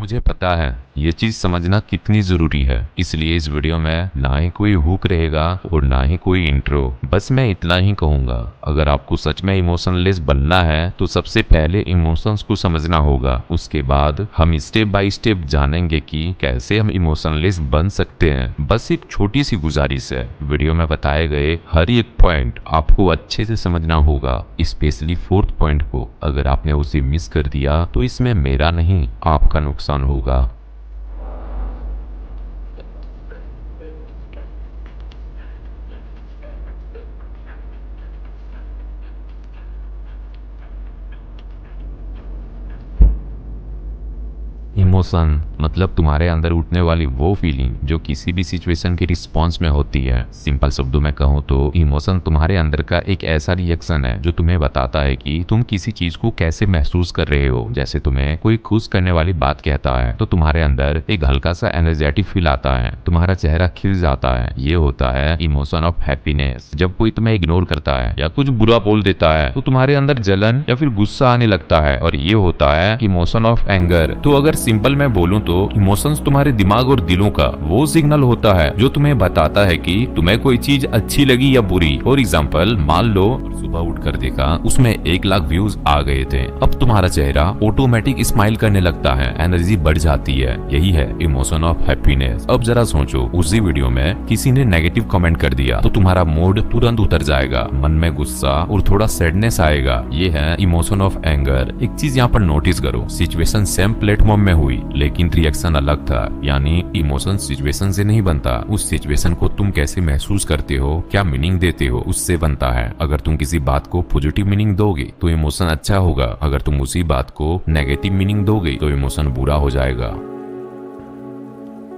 मुझे पता है ये चीज समझना कितनी जरूरी है, इसलिए इस वीडियो में ना ही कोई हुक रहेगा और ना ही कोई इंट्रो। बस मैं इतना ही कहूंगा, अगर आपको सच में इमोशनलेस बनना है तो सबसे पहले इमोशंस को समझना होगा। उसके बाद हम स्टेप बाय स्टेप जानेंगे कि कैसे हम इमोशनलेस बन सकते हैं। बस एक छोटी सी गुजारिश है, वीडियो में बताए गए हर एक पॉइंट आपको अच्छे से समझना होगा, स्पेशली फोर्थ पॉइंट को। अगर आपने उसे मिस कर दिया तो इसमें मेरा नहीं आपका नुकसान होगा। इमोशन मतलब तुम्हारे अंदर उठने वाली वो फीलिंग जो किसी भी सिचुएशन के रिस्पॉन्स में होती है। सिंपल शब्दों में कहूँ तो इमोशन तुम्हारे अंदर का एक ऐसा रिएक्शन है जो तुम्हें बताता है कि तुम किसी चीज को कैसे महसूस कर रहे हो। जैसे तुम्हें कोई खुश करने वाली बात कहता है तो तुम्हारे अंदर एक हल्का सा एनर्जेटिक फील आता है, तुम्हारा चेहरा खिल जाता है। ये होता है इमोशन ऑफ हैप्पीनेस। जब कोई तुम्हें इग्नोर करता है या कुछ बुरा बोल देता है तो तुम्हारे अंदर जलन या फिर गुस्सा आने लगता है, और ये होता है इमोशन ऑफ एंगर। तो अगर सिंपल मैं बोलूं तो इमोशंस तुम्हारे दिमाग और दिलों का वो सिग्नल होता है जो तुम्हें बताता है कि तुम्हें कोई चीज अच्छी लगी या बुरी। फॉर एग्जांपल, मान लो सुबह उठकर देखा उसमें 1 लाख व्यूज आ गए थे। अब तुम्हारा चेहरा ऑटोमेटिक स्माइल करने लगता है, एनर्जी बढ़ जाती है। यही है इमोशन ऑफ हैप्पीनेस। अब जरा सोचो, उसी वीडियो में किसी ने नेगेटिव कमेंट कर दिया तो तुम्हारा मूड तुरंत उतर जाएगा, मन में गुस्सा और थोड़ा सैडनेस आएगा। ये है इमोशन ऑफ एंगर। एक चीज यहाँ पर नोटिस करो, सिचुएशन सेम प्लेटफॉर्म में हुई लेकिन रिएक्शन अलग था। यानी इमोशन सिचुएशन से नहीं बनता, उस सिचुएशन को तुम कैसे महसूस करते हो, क्या मीनिंग देते हो, उससे बनता है। अगर तुम किसी बात को पॉजिटिव मीनिंग दोगे तो इमोशन अच्छा होगा, अगर तुम उसी बात को नेगेटिव मीनिंग दोगे तो इमोशन बुरा हो जाएगा।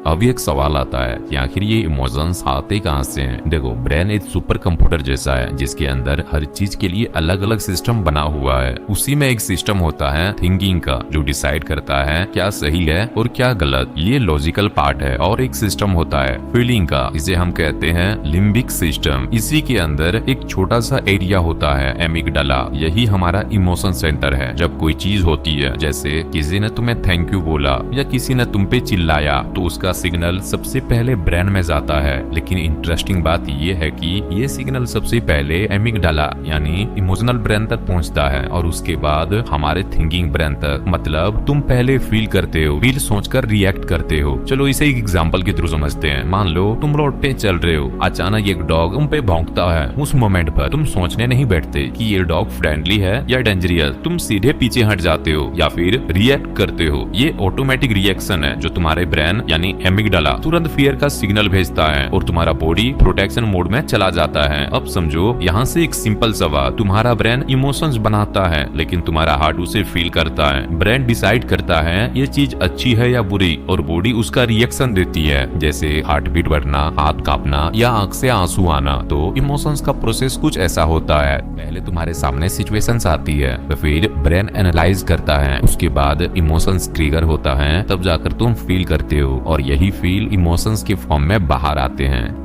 अब एक सवाल आता है कि आखिर ये इमोशंस आते कहाँ से हैं? देखो, ब्रेन एक सुपर कंप्यूटर जैसा है जिसके अंदर हर चीज के लिए अलग अलग सिस्टम बना हुआ है। उसी में एक सिस्टम होता है थिंकिंग का, जो डिसाइड करता है क्या सही है और क्या गलत। ये लॉजिकल पार्ट है। और एक सिस्टम होता है फीलिंग का, इसे हम कहते हैं लिम्बिक सिस्टम। इसी के अंदर एक छोटा सा एरिया होता है एमिगडाला, यही हमारा इमोशन सेंटर है। जब कोई चीज होती है, जैसे किसी ने तुम्हें थैंक यू बोला या किसी ने तुम पे चिल्लाया, तो उसका सिग्नल सबसे पहले ब्रेन में जाता है। लेकिन इंटरेस्टिंग बात ये है कि ये सिग्नल सबसे पहले एमिगडाला यानी इमोशनल ब्रेन तक पहुंचता है और उसके बाद हमारे थिंकिंग ब्रेन तक। मतलब तुम पहले फील करते हो, फील सोचकर रिएक्ट करते हो। चलो इसे एक एग्जांपल के थ्रू समझते हैं। मान लो तुम रोड पे चल रहे हो, अचानक एक डॉग तुम पे भौंकता है। उस मोमेंट पर तुम सोचने नहीं बैठते कि ये डॉग फ्रेंडली है या डेंजरियस, तुम सीधे पीछे हट जाते हो या फिर रिएक्ट करते हो। ये ऑटोमेटिक रिएक्शन है जो तुम्हारे ब्रेन यानी एमिगडाला तुरंत फियर का सिग्नल भेजता है और तुम्हारा बॉडी प्रोटेक्शन मोड में चला जाता है। अब समझो, यहाँ से एक सिंपल सवाल, तुम्हारा ब्रेन इमोशंस बनाता है लेकिन तुम्हारा हार्ट उसे फील करता है। ब्रेन डिसाइड करता है ये चीज अच्छी है या बुरी और बॉडी उसका रिएक्शन देती है, जैसे हार्ट बीट बढ़ना, हाथ कांपना या आंख से आंसू आना। तो इमोशंस का प्रोसेस कुछ ऐसा होता है, पहले तुम्हारे सामने सिचुएशंस आती है, फिर ब्रेन एनालाइज करता है, उसके बाद इमोशंस ट्रिगर होता है, तब जाकर तुम फील करते हो और यही फील इमोशंस के फॉर्म में बाहर आते हैं।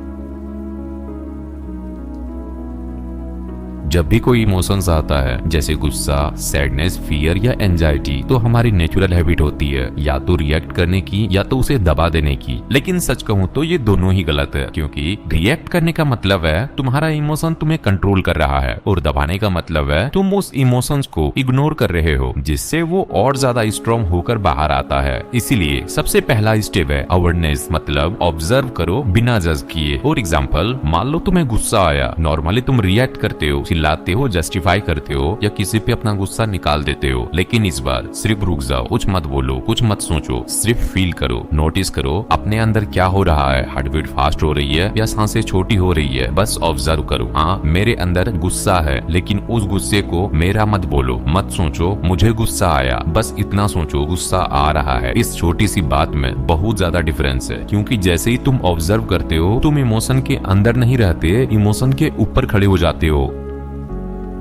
जब भी कोई इमोशंस आता है जैसे गुस्सा, सैडनेस, फियर या एंजाइटी, तो हमारी नेचुरल हैबिट होती है या तो रिएक्ट करने की या तो उसे दबा देने की। लेकिन सच कहूँ तो ये दोनों ही गलत है, क्योंकि रिएक्ट करने का मतलब है तुम्हारा इमोशन तुम्हें कंट्रोल कर रहा है और दबाने का मतलब है तुम उस इमोशंस को इग्नोर कर रहे हो, जिससे वो और ज्यादा स्ट्रॉन्ग होकर बाहर आता है। इसीलिए सबसे पहला स्टेप है अवेयरनेस, मतलब ऑब्जर्व करो बिना जज किए। फॉर एग्जाम्पल, मान लो तुम्हें गुस्सा आया, नॉर्मली तुम रिएक्ट करते हो, चिल्लाते हो, जस्टिफाई करते हो या किसी पे अपना गुस्सा निकाल देते हो। लेकिन इस बार सिर्फ रुक जाओ, कुछ मत बोलो, कुछ मत सोचो, सिर्फ फील करो, नोटिस करो अपने अंदर क्या हो रहा है। हार्ट बीट फास्ट हो रही है या सांसें छोटी हो रही है, बस ऑब्जर्व करो। हाँ, मेरे अंदर गुस्सा है, लेकिन उस गुस्से को मेरा मत बोलो, मत सोचो मुझे गुस्सा आया, बस इतना सोचो गुस्सा आ रहा है। इस छोटी सी बात में बहुत ज्यादा डिफरेंस है, क्योंकि जैसे ही तुम ऑब्जर्व करते हो तुम इमोशन के अंदर नहीं रहते, इमोशन के ऊपर खड़े हो जाते हो।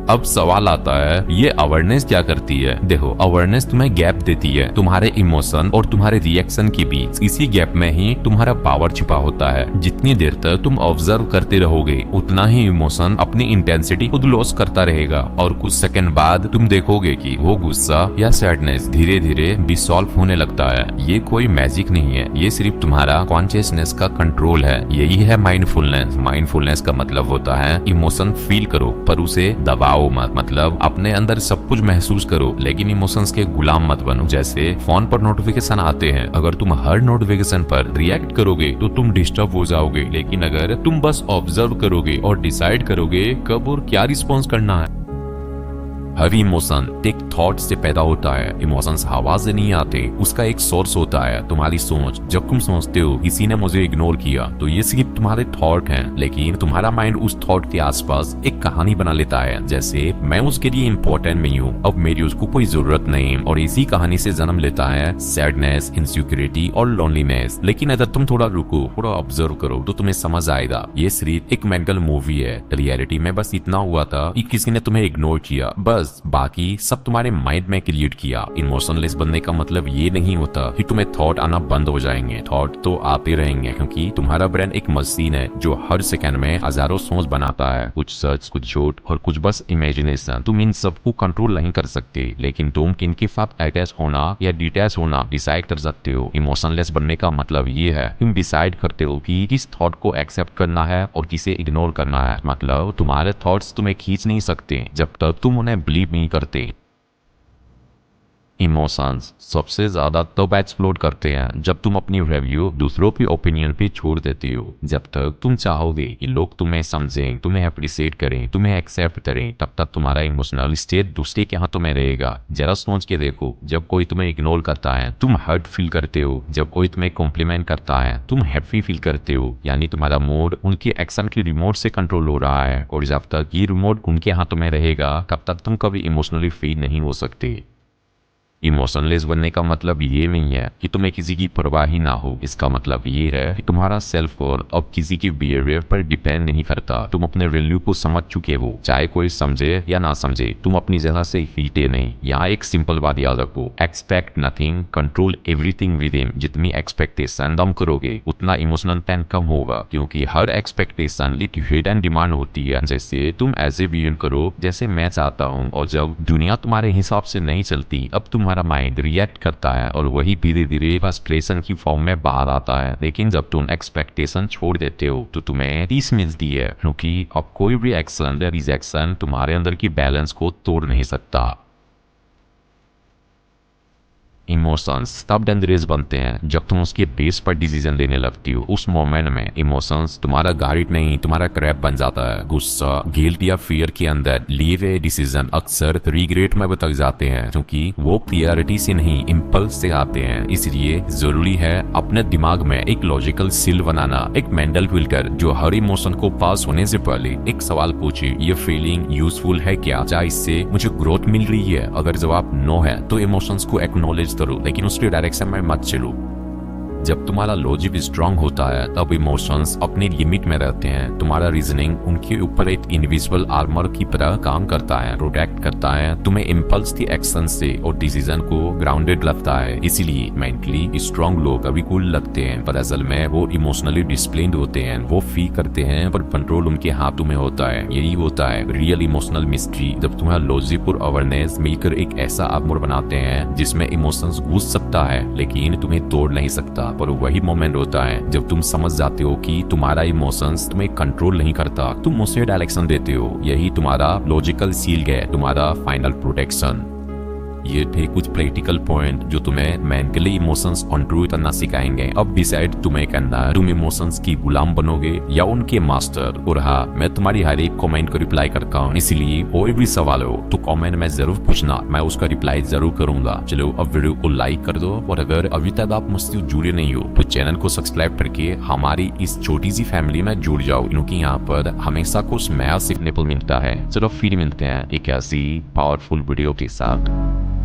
अब सवाल आता है, ये अवेयरनेस क्या करती है? देखो, अवेयरनेस तुम्हें गैप देती है तुम्हारे इमोशन और तुम्हारे रिएक्शन के बीच। इसी गैप में ही तुम्हारा पावर छिपा होता है। जितनी देर तक तुम ऑब्जर्व करते रहोगे उतना ही इमोशन अपनी इंटेंसिटी खुद लॉस करता रहेगा, और कुछ सेकंड बाद तुम देखोगे कि वो गुस्सा या सैडनेस धीरे धीरे डिसॉल्व होने लगता है। ये कोई मैजिक नहीं है, ये सिर्फ तुम्हारा कॉन्शियसनेस का कंट्रोल है। यही है माइंडफुलनेस। माइंडफुलनेस का मतलब होता है इमोशन फील करो पर उसे दबाओ मत। मतलब अपने अंदर सब कुछ महसूस करो लेकिन इमोशंस के गुलाम मत बनो। जैसे फोन पर नोटिफिकेशन आते हैं, अगर तुम हर नोटिफिकेशन पर रिएक्ट करोगे तो तुम डिस्टर्ब हो जाओगे, लेकिन अगर तुम बस ऑब्जर्व करोगे और डिसाइड करोगे कब और क्या रिस्पॉन्स करना है। हर इमोशन एक थॉट से पैदा होता है। इमोशंस हवा से नहीं आते, उसका एक सोर्स होता है तुम्हारी सोच। जब तुम सोचते हो किसी ने मुझे इग्नोर किया, तो ये सिर्फ तुम्हारे थॉट हैं, लेकिन तुम्हारा माइंड उस थॉट के आसपास एक कहानी बना लेता है। जैसे मैं उसके लिए इम्पोर्टेंट नहीं हूँ, अब मेरी उसको कोई जरूरत नहीं, और इसी कहानी से जन्म लेता है सैडनेस, इनसिक्योरिटी और लोनलीनेस। लेकिन अगर तुम थोड़ा रुको, थोड़ा ऑब्जर्व करो तो तुम्हें समझ आएगा ये सिर्फ एक मेंटल मूवी है। रियलिटी में बस इतना हुआ था कि किसी ने तुम्हें इग्नोर किया, बस बाकी सब तुम्हारे माइंड में क्रिएट किया। इमोशनलेस बनने का मतलब ये नहीं होता कि तुम्हें थॉट आना बंद हो जाएंगे। थॉट तो आते रहेंगे, क्योंकि तुम्हारा ब्रेन एक मशीन है जो हर सेकंड में हजारों सोच बनाता है, कुछ सच, कुछ झूठ और कुछ बस इमेजिनेशन। तुम इन सबको कंट्रोल नहीं कर सकते, लेकिन तुम किनके साथ अटैच होना या डिटैच होना डिसाइड कर सकते हो। इमोशनलेस बनने का मतलब ये है तुम डिसाइड करते हो कि किस थॉट को एक्सेप्ट करना है और किसे इग्नोर करना है। मतलब तुम्हारे थॉट्स तुम्हें खींच नहीं सकते जब तक तुम उन्हें बिलीव नहीं करते। इमोशंस सबसे ज्यादा तब एक्सप्लोड करते हैं जब तुम अपनी रिव्यू दूसरों के ओपिनियन पे छोड़ देते हो। जब तक तुम चाहोगे कि लोग तुम्हें समझें, तुम्हें अप्रिशिएट करें, तुम्हें एक्सेप्ट करें, तब तक तुम्हारा इमोशनल स्टेट दूसरे के हाथों में रहेगा। जरा सोच के देखो, जब कोई तुम्हें इग्नोर करता है तुम हर्ट फील करते हो, जब कोई तुम्हें कॉम्प्लीमेंट करता है तुम हैप्पी फील करते हो। यानी तुम्हारा मूड उनके एक्शन की रिमोट से कंट्रोल हो रहा है, और जब तक ये रिमोट उनके हाथों में रहेगा तब तक तुम कभी इमोशनली फ्री नहीं हो सकते। इमोशनलेस बनने का मतलब ये नहीं है कि तुम्हें किसी की परवाह ही ना हो। इसका मतलब ये है कि तुम्हारा सेल्फ वर्थ अब किसी के बिहेवियर पर डिपेंड नहीं करता। तुम अपने वैल्यू को समझ चुके हो, चाहे कोई समझे या ना समझे। तुम अपनी जगह से हिलते नहीं। यहाँ एक सिंपल बात याद रखो, expect nothing, control everything with him. जितनी एक्सपेक्टेशन कम करोगे उतना इमोशनल पेन कम होगा, क्योंकि हर एक्सपेक्टेशन एक हिडन डिमांड होती है। जैसे तुम ऐसे बिहेव करो जैसे मैं चाहता हूँ, और जब दुनिया तुम्हारे हिसाब से नहीं चलती अब तुम्हारा माइंड रिएक्ट करता है, और वही धीरे धीरे फ्रस्ट्रेशन की फॉर्म में बाहर आता है। लेकिन जब तुम एक्सपेक्टेशन छोड़ देते हो तो तुम्हें पीस मिलती है, क्योंकि अब कोई भी एक्शन या रिजेक्शन तुम्हारे अंदर की बैलेंस को तोड़ नहीं सकता। इमोशंस तब डेंजरस बनते हैं जब तुम उसके बेस पर डिसीजन लेने लगती हो। उस मोमेंट में इमोशंस तुम्हारा गाइड नहीं, तुम्हारा ट्रैप बन जाता है। गुस्सा, गिल्ट या फियर के अंदर लिए हुए डिसीजन अक्सर रिग्रेट में बदल जाते हैं, क्योंकि वो क्लियरिटी से नहीं इम्पल्स से आते हैं। इसलिए जरूरी है अपने दिमाग में एक लॉजिकल सील बनाना, एक मेंटल फिल्टर जो हर इमोशन को पास होने से पहले एक सवाल पूछे, ये फीलिंग यूजफुल है क्या? क्या इससे मुझे ग्रोथ मिल रही है? अगर जवाब नो है तो इमोशंस को एक्नॉलेज करो, लेकिन उसके डायरेक्शन में मत चलो। जब तुम्हारा लॉजिक स्ट्रांग होता है तब इमोशंस अपनी लिमिट में रहते हैं। तुम्हारा रीजनिंग उनके ऊपर एक इनविजिबल आर्मर की तरह काम करता है, प्रोटेक्ट करता है तुम्हें इम्पल्स की एक्शन से, और डिसीजन को ग्राउंडेड लगता है। इसीलिए मेंटली स्ट्रांग लोग अभी कूल लगते हैं, पर असल में वो इमोशनली डिसिप्लिन्ड होते हैं। वो फील करते हैं पर कंट्रोल उनके हाथों में होता है। यही होता है रियल इमोशनल मिस्ट्री, जब तुम्हारा लॉजिक और अवेयरनेस मिलकर एक ऐसा आर्मर बनाते हैं जिसमें इमोशंस घुस सकता है लेकिन तुम्हें तोड़ नहीं सकता। पर वही मोमेंट होता है जब तुम समझ जाते हो कि तुम्हारा इमोशंस तुम्हें कंट्रोल नहीं करता, तुम उसे डायरेक्शन देते हो। यही तुम्हारा लॉजिकल सील है, तुम्हारा फाइनल प्रोटेक्शन। ये थे कुछ प्रैक्टिकल पॉइंट जो तुम्हें मेंटली इमोशंस कंट्रोल करना सिखाएंगे। अब डिसाइड तुम्हें करना है, तुम इमोशंस की गुलाम बनोगे या उनके मास्टर। और हाँ, मैं तुम्हारी हर एक कमेंट को रिप्लाई करता हूँ, इसलिए कोई भी सवाल हो तो कमेंट में जरूर पूछना, मैं उसका रिप्लाई जरूर करूंगा। चलो अब वीडियो को लाइक कर दो, और अगर अभी तक आप मुझसे जुड़े नहीं हो तो चैनल को सब्सक्राइब करके हमारी इस छोटी सी फैमिली में जुड़ जाओ, क्योंकि यहाँ पर हमेशा कुछ नया सीखने को मिलता है। चलो फिर मिलते हैं एक ऐसी पावरफुल वीडियो के साथ।